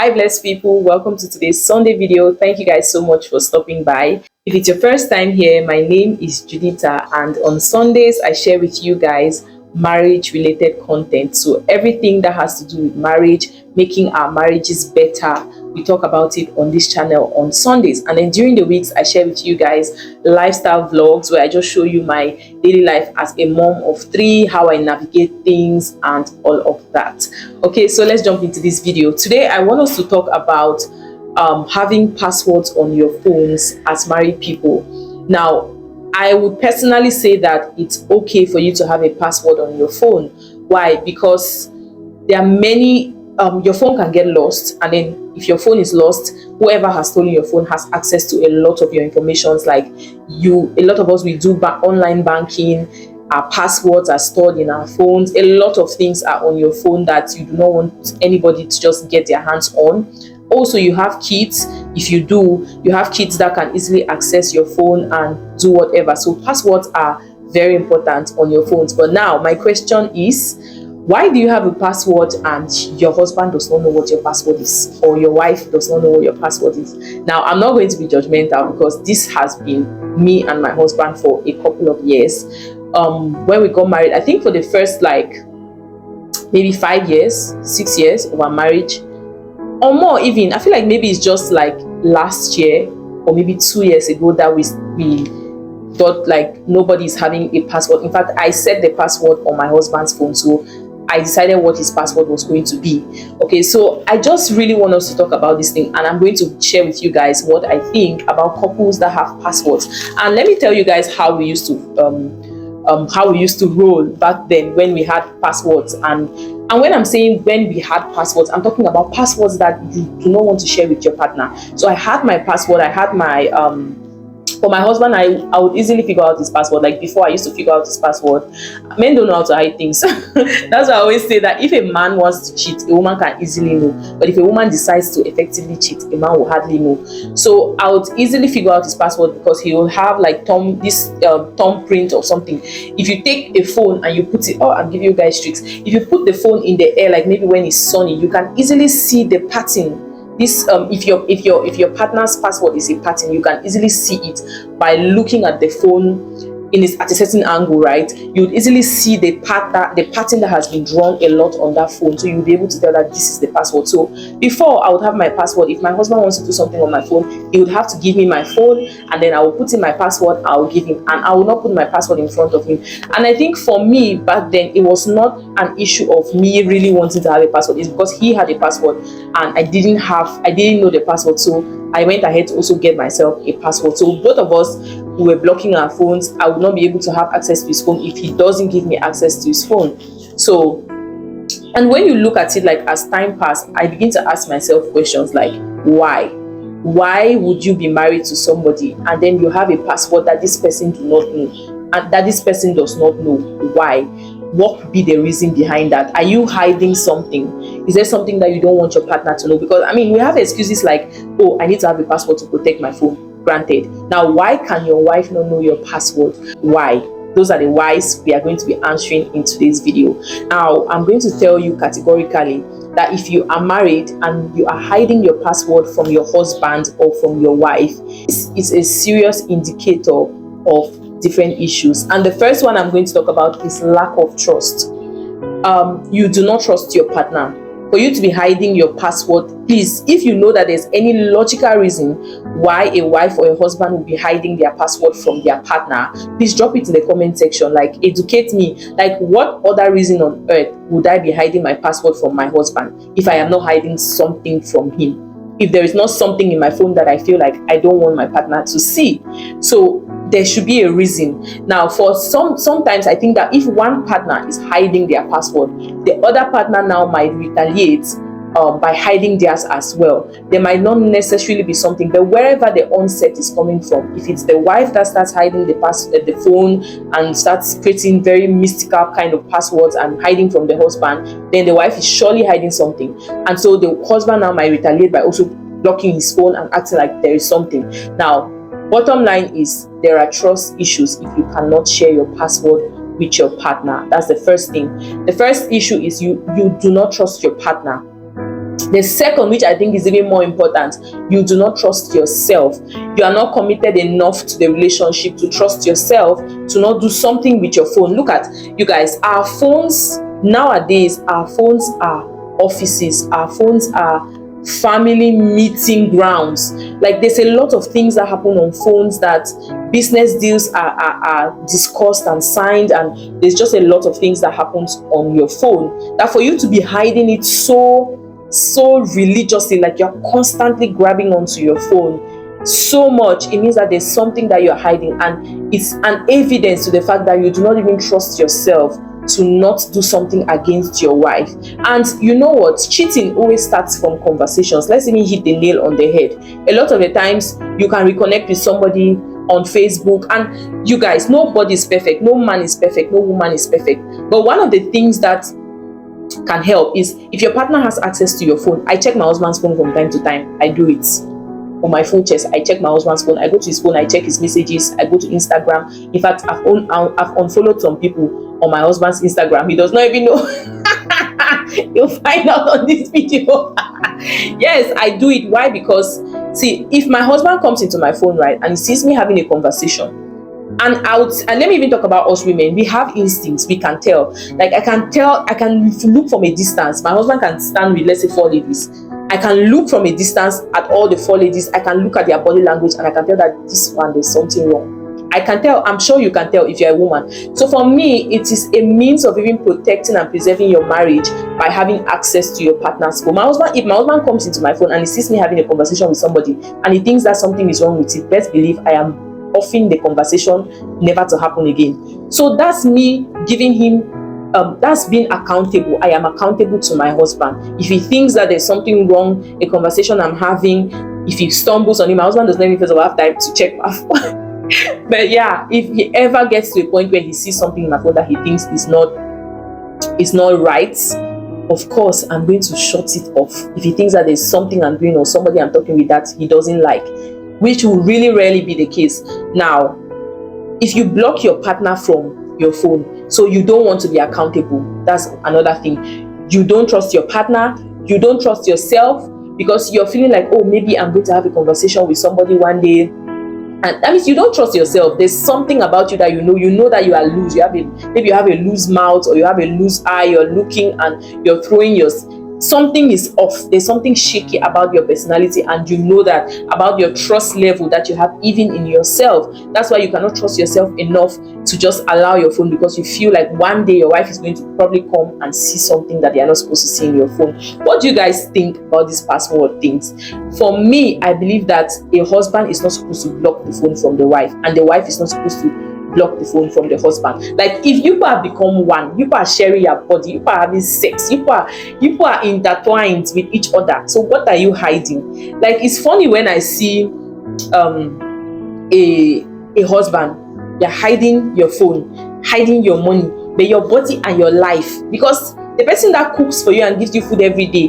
Hi blessed people, welcome to today's Sunday video. Thank you guys so much for stopping by. If it's your first time here, my name is Judita, and on Sundays I share with you guys marriage related content. So everything that has to do with marriage, making our marriages better, we talk about it on this channel on Sundays. And then during the weeks I share with you guys lifestyle vlogs where I just show you my daily life as a mom of 3, how I navigate things and all of that. Okay, so let's jump into this video. Today I want us to talk about having passwords on your phones as married people. Now, I would personally say that it's okay for you to have a password on your phone. Why? Because there are many, your phone can get lost, and then if your phone is lost, whoever has stolen your phone has access to a lot of your information. Like a lot of us, we do online banking, our passwords are stored in our phones. A lot of things are on your phone that you do not want anybody to just get their hands on. Also, you have kids. If you do, you have kids that can easily access your phone and do whatever. So passwords are very important on your phones. But now my question is, why do you have a password and your husband does not know what your password is, or your wife does not know what your password is? Now, I'm not going to be judgmental because this has been me and my husband for a couple of years. When we got married, I think for the first maybe 5 years, 6 years of our marriage, or more even, I feel like maybe it's just like last year or maybe 2 years ago that we thought like nobody's having a password. In fact, I set the password on my husband's phone, so I decided what his password was going to be. Okay, so I just really want us to talk about this thing, and I'm going to share with you guys what I think about couples that have passwords. And let me tell you guys how we used to roll back then when we had passwords. And when I'm saying when we had passwords, I'm talking about passwords that you do not want to share with your partner. So I had my password, I had my for my husband, I would easily figure out his password. Like before, I used to figure out his password. Men don't know how to hide things. That's why I always say that if a man wants to cheat, a woman can easily know. But if a woman decides to effectively cheat, a man will hardly know. So I would easily figure out his password because he will have like thumb print or something. If you take a phone and you put it, I'll give you guys tricks. If you put the phone in the air, like maybe when it's sunny, you can easily see the pattern. This if your partner's password is a pattern, you can easily see it by looking at the phone at a certain angle, right? You would easily see the pattern that has been drawn a lot on that phone, so you'll be able to tell that this is the password. So before, I would have my password. If my husband wants to do something on my phone, he would have to give me my phone, and then I will put in my password, I will give him, and I will not put my password in front of him. And I think for me back then, it was not an issue of me really wanting to have a password. It's because he had a password and I didn't know the password, so I went ahead to also get myself a password. So both of us, we were blocking our phones. I would not be able to have access to his phone if he doesn't give me access to his phone. So, and when you look at it, like as time passed, I begin to ask myself questions like, why would you be married to somebody and then you have a password that this person do not know and that this person does not know? Why? What could be the reason behind that? Are you hiding something? Is there something that you don't want your partner to know? Because I mean, we have excuses like, I need to have a password to protect my phone. Granted. Now, why can your wife not know your password? Why? Those are the whys we are going to be answering in today's video. Now, I'm going to tell you categorically that if you are married and you are hiding your password from your husband or from your wife, this is a serious indicator of different issues. And the first one I'm going to talk about is lack of trust. You do not trust your partner. For you to be hiding your password, please, if you know that there's any logical reason why a wife or a husband will be hiding their password from their partner, please drop it in the comment section. Like, educate me. Like, what other reason on earth would I be hiding my password from my husband if I am not hiding something from him? If there is not something in my phone that I feel like I don't want my partner to see. So there should be a reason. Now, for sometimes I think that if one partner is hiding their password, the other partner now might retaliate by hiding theirs as well. There might not necessarily be something, but wherever the onset is coming from, if it's the wife that starts hiding the phone and starts creating very mystical kind of passwords and hiding from the husband, then the wife is surely hiding something. And so the husband now might retaliate by also blocking his phone and acting like there is something. Now, bottom line is there are trust issues if you cannot share your password with your partner. That's the first thing. The first issue is you do not trust your partner. The second, which I think is even more important, you do not trust yourself. You are not committed enough to the relationship to trust yourself to not do something with your phone. Look at, you guys, our phones nowadays, our phones are offices, our phones are family meeting grounds. Like, there's a lot of things that happen on phones, that business deals are discussed and signed, and there's just a lot of things that happens on your phone, that for you to be hiding it so religiously, like you're constantly grabbing onto your phone so much, it means that there's something that you're hiding, and it's an evidence to the fact that you do not even trust yourself to not do something against your wife. And you know what, cheating always starts from conversations. Let's even hit the nail on the head. A lot of the times you can reconnect with somebody on Facebook, and you guys, nobody is perfect, no man is perfect, no woman is perfect, but one of the things that can help is if your partner has access to your phone. I check my husband's phone from time to time. I do it on my full chest. I check my husband's phone. I go to his phone. I check his messages. I go to Instagram. In fact, I've unfollowed some people on my husband's Instagram. He does not even know. You'll find out on this video. Yes, I do it. Why? Because see, if my husband comes into my phone, right, and he sees me having a conversation, and let me even talk about us women. We have instincts. We can tell. Like, I can look from a distance. My husband can stand with, let's say, 4 ladies. I can look from a distance at all the 4 ladies. I can look at their body language, and I can tell that this one, there's something wrong. I can tell. I'm sure you can tell if you're a woman. So for me, it is a means of even protecting and preserving your marriage by having access to your partner's phone. If my husband comes into my phone and he sees me having a conversation with somebody and he thinks that something is wrong with it, best believe I am offing the conversation never to happen again. So that's me giving him, that's being accountable. I am accountable to my husband. If he thinks that there's something wrong, a conversation I'm having, if he stumbles on him, my husband does not even first of all have time to check my phone. But yeah, if he ever gets to a point where he sees something in my phone that he thinks is not right, of course I'm going to shut it off. If he thinks that there's something I'm doing or somebody I'm talking with that he doesn't like, which will really rarely be the case. Now, if you block your partner from your phone, so you don't want to be accountable, that's another thing. You don't trust your partner, you don't trust yourself, because you're feeling like, oh, maybe I'm going to have a conversation with somebody one day, and that means you don't trust yourself. There's something about you that you know that you are loose. Maybe you have a loose mouth, or you have a loose eye. You're looking and you're throwing something is off. There's something shaky about your personality, and you know that about your trust level that you have even in yourself. That's why you cannot trust yourself enough to just allow your phone, because you feel like one day your wife is going to probably come and see something that they are not supposed to see in your phone. What do you guys think about these password things? For me, I believe that a husband is not supposed to block the phone from the wife, and the wife is not supposed to block the phone from the husband. Like, if you have become one, you are sharing your body, you are having sex, you are intertwined with each other. So what are you hiding? Like, it's funny when I see a husband, you're hiding your phone, hiding your money, but your body and your life, because the person that cooks for you and gives you food every day,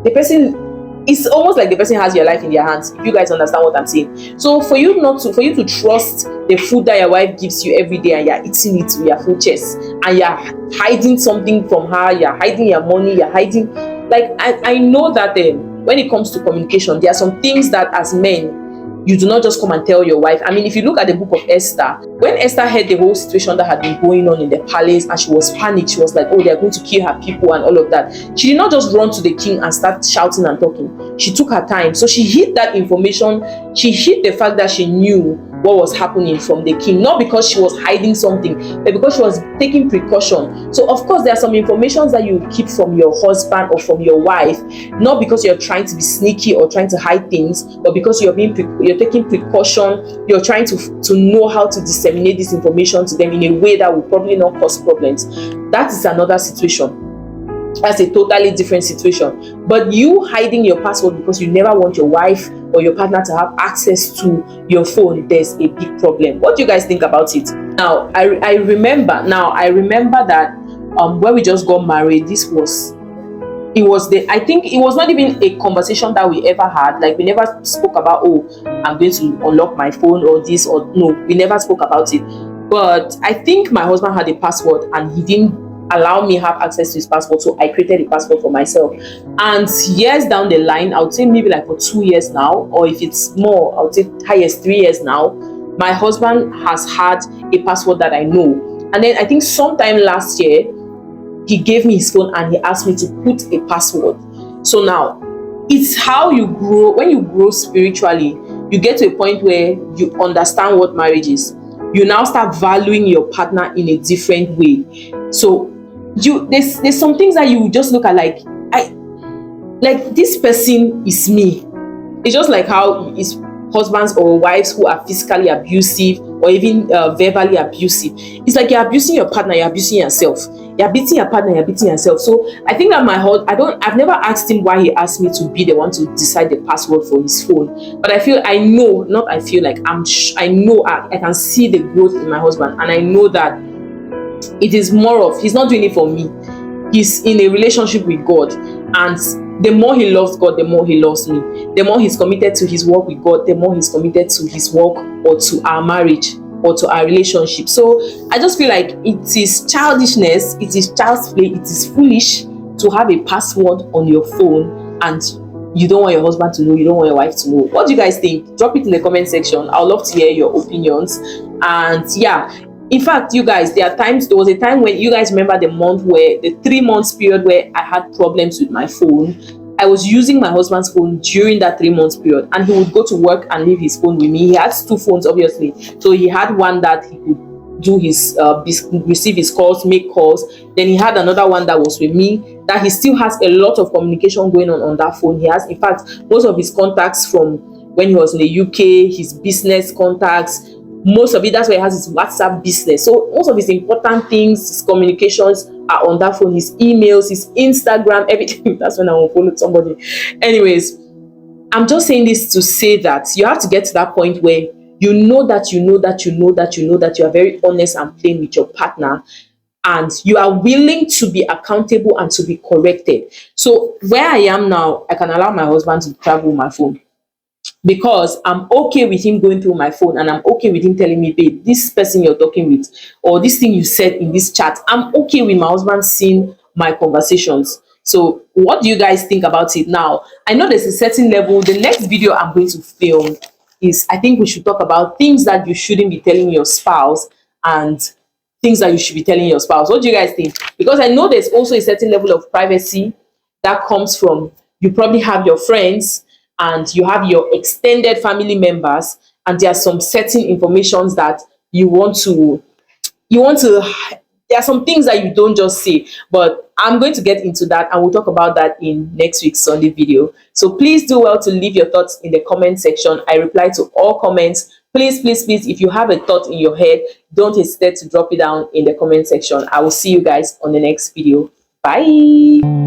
the person, it's almost like the person has your life in their hands, if you guys understand what I'm saying. So for you to trust the food that your wife gives you every day, and you're eating it with your full chest, and you're hiding something from her, you're hiding your money, you're hiding, like, I know that when it comes to communication, there are some things that as men, you do not just come and tell your wife. I mean, if you look at the book of Esther, when Esther heard the whole situation that had been going on in the palace, and she was panicked, she was like, oh, they're going to kill her people and all of that. She did not just run to the king and start shouting and talking. She took her time. So she hid that information. She hid the fact that she knew what was happening from the king, not because she was hiding something, but because she was taking precaution. So of course there are some information that you keep from your husband or from your wife, not because you're trying to be sneaky or trying to hide things, but because you're taking precaution. You're trying to know how to disseminate this information to them in a way that will probably not cause problems. That is another situation. That's a totally different situation. But you hiding your password because you never want your wife or your partner to have access to your phone, there's a big problem. What do you guys think about it? Now, I remember that when we just got married, I think it was not even a conversation that we ever had. Like, we never spoke about, oh, I'm going to unlock my phone or this, or no, we never spoke about it. But I think my husband had a password and he didn't allow me have access to his password. So I created a password for myself. And years down the line, I would say maybe like for 2 years now, or if it's more, I would say highest 3 years now, my husband has had a password that I know. And then I think sometime last year, he gave me his phone and he asked me to put a password. So now, it's how you grow. When you grow spiritually, you get to a point where you understand what marriage is. You now start valuing your partner in a different way. So there's some things that you just look at like, like this person is me. It's just like how it's husbands or wives who are physically abusive or even verbally abusive. It's like you're abusing your partner, you're abusing yourself. You're beating your partner, you're beating yourself. So I think that I've never asked him why he asked me to be the one to decide the password for his phone. But I know I can see the growth in my husband, and I know that it is more of, he's not doing it for me. He's in a relationship with God, and the more he loves God, the more he loves me. The more he's committed to his work with God, the more he's committed to his work or to our marriage or to our relationship. So I just feel like it is childishness, it is child's play, it is foolish to have a password on your phone and you don't want your husband to know, you don't want your wife to know. What do you guys think? Drop it in the comment section. I would love to hear your opinions. And yeah, in fact, you guys, there was a time when you guys remember the 3 months period where I had problems with my phone. I was using my husband's phone during that 3 months period, and he would go to work and leave his phone with me. He has 2 phones, obviously. So he had one that he could do his receive his calls, make calls. Then he had another one that was with me, that he still has a lot of communication going on that phone. He has, in fact, most of his contacts from when he was in the UK, his business contacts, most of it, that's where he has his WhatsApp business. So most of his important things, his communications are on that phone, his emails, his Instagram, everything. That's when I will follow somebody. Anyways, I'm just saying this to say that you have to get to that point where you know that you are very honest and plain with your partner, and you are willing to be accountable and to be corrected. So where I am now, I can allow my husband to travel my phone, because I'm okay with him going through my phone, and I'm okay with him telling me, babe, this person you're talking with, or this thing you said in this chat, I'm okay with my husband seeing my conversations. So what do you guys think about it? Now, I know there's a certain level. The next video I'm going to film is, I think we should talk about things that you shouldn't be telling your spouse and things that you should be telling your spouse. What do you guys think? Because I know there's also a certain level of privacy that comes from, you probably have your friends and you have your extended family members, and there are some certain informations that you want to there are some things that you don't just say. But I'm going to get into that, and we'll talk about that in next week's Sunday video. So please do well to leave your thoughts in the comment section. I reply to all comments. Please, if you have a thought in your head, don't hesitate to drop it down in the comment section. I will see you guys on the next video. Bye.